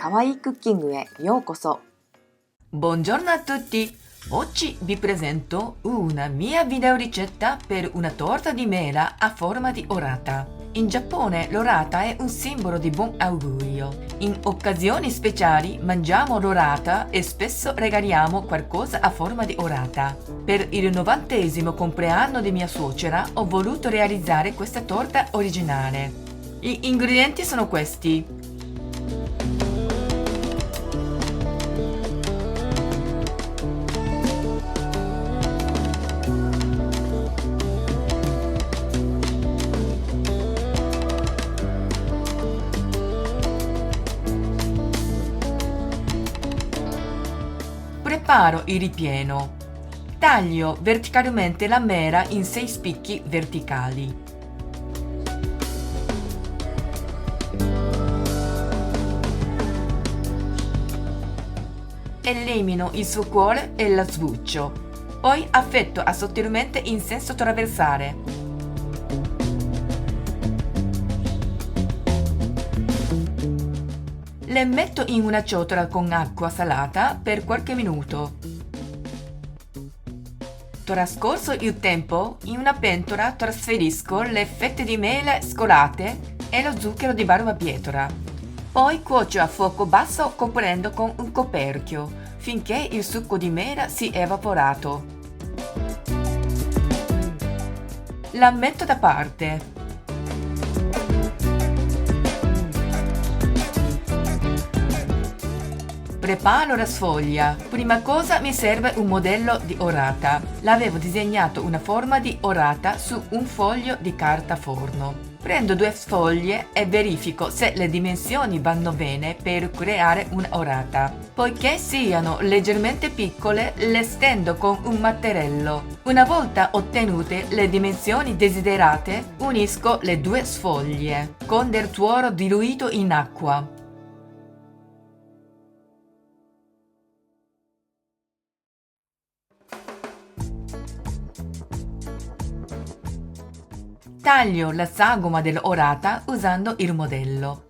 かわいいクッキングへようこそ。 Buongiorno a tutti! Oggi vi presento una mia videoricetta per una torta di mela a forma di orata. In Giappone l'orata è un simbolo di buon augurio. In occasioni speciali mangiamo l'orata e spesso regaliamo qualcosa a forma di orata. Per il 90° compleanno di mia suocera ho voluto realizzare questa torta originale. Gli ingredienti sono questi. Preparo il ripieno. Taglio verticalmente la mela in 6 spicchi verticali. Elimino il suo cuore e la sbuccio. Poi affetto sottilmente in senso trasversale. Le metto in una ciotola con acqua salata per qualche minuto. Trascorso il tempo, in una pentola trasferisco le fette di mela scolate e lo zucchero di barbabietola. Poi cuocio a fuoco basso coprendo con un coperchio finché il succo di mela si è evaporato. La metto da parte. Preparo la sfoglia. Prima cosa mi serve un modello di orata. L'avevo disegnato una forma di orata su un foglio di carta forno. Prendo 2 sfoglie e verifico se le dimensioni vanno bene per creare un'orata. Poiché siano leggermente piccole, le stendo con un mattarello. Una volta ottenute le dimensioni desiderate, unisco le 2 sfoglie con del tuoro diluito in acqua. Taglio la sagoma dell'orata usando il modello.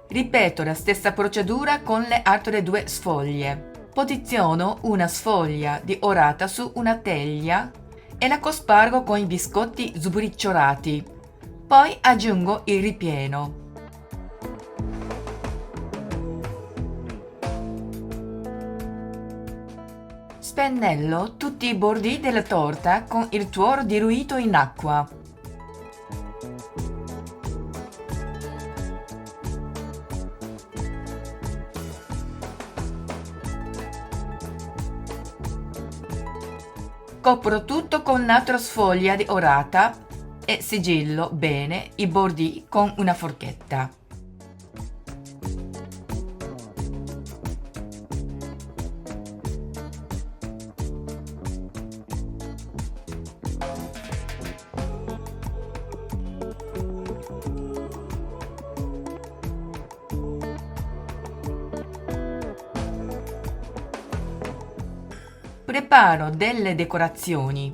Ripeto la stessa procedura con le altre 2 sfoglie. Posiziono una sfoglia di orata su una teglia e la cospargo con i biscotti sbriciolati. Poi aggiungo il ripieno. Spennello tutti i bordi della torta con il tuoro diluito in acqua. Copro tutto con un'altra sfoglia di orata e sigillo bene i bordi con una forchetta. Preparo delle decorazioni.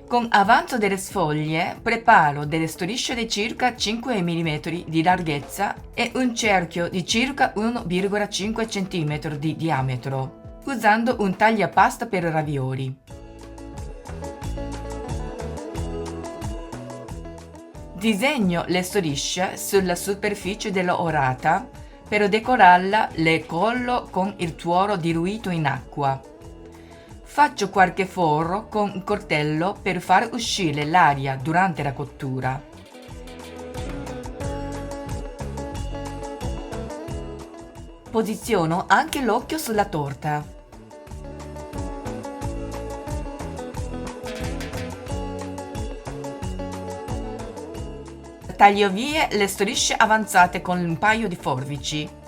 Con avanzo delle sfoglie preparo delle strisce di circa 5 mm di larghezza e un cerchio di circa 1,5 cm di diametro, usando un tagliapasta per ravioli. Disegno le strisce sulla superficie dell'orata. Per decorarla le collo con il tuoro diluito in acqua. Faccio qualche forro con un coltello per far uscire l'aria durante la cottura. Posiziono anche l'occhio sulla torta. Taglio via le strisce avanzate con un paio di forbici.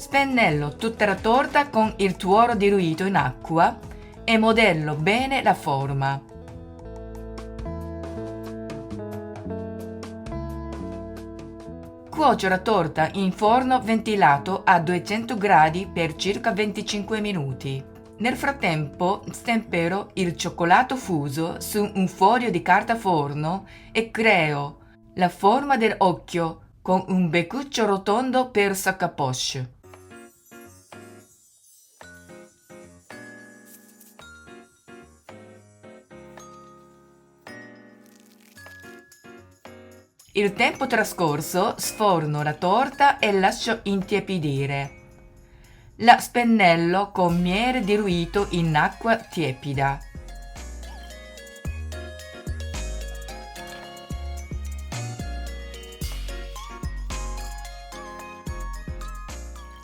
Spennello tutta la torta con il tuoro diluito in acqua e modello bene la forma. Cuocio la torta in forno ventilato a 200 gradi per circa 25 minuti. Nel frattempo stempero il cioccolato fuso su un foglio di carta forno e creo la forma dell'occhio con un beccuccio rotondo per saccapoche. Il tempo trascorso sforno la torta e lascio intiepidire. La spennello con miele diluito in acqua tiepida.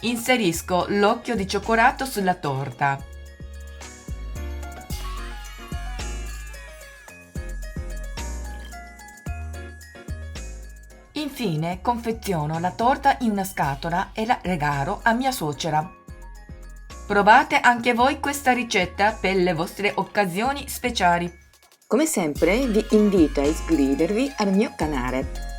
Inserisco l'occhio di cioccolato sulla torta. Infine confeziono la torta in una scatola e la regalo a mia suocera. Provate anche voi questa ricetta per le vostre occasioni speciali. Come sempre vi invito a iscrivervi al mio canale.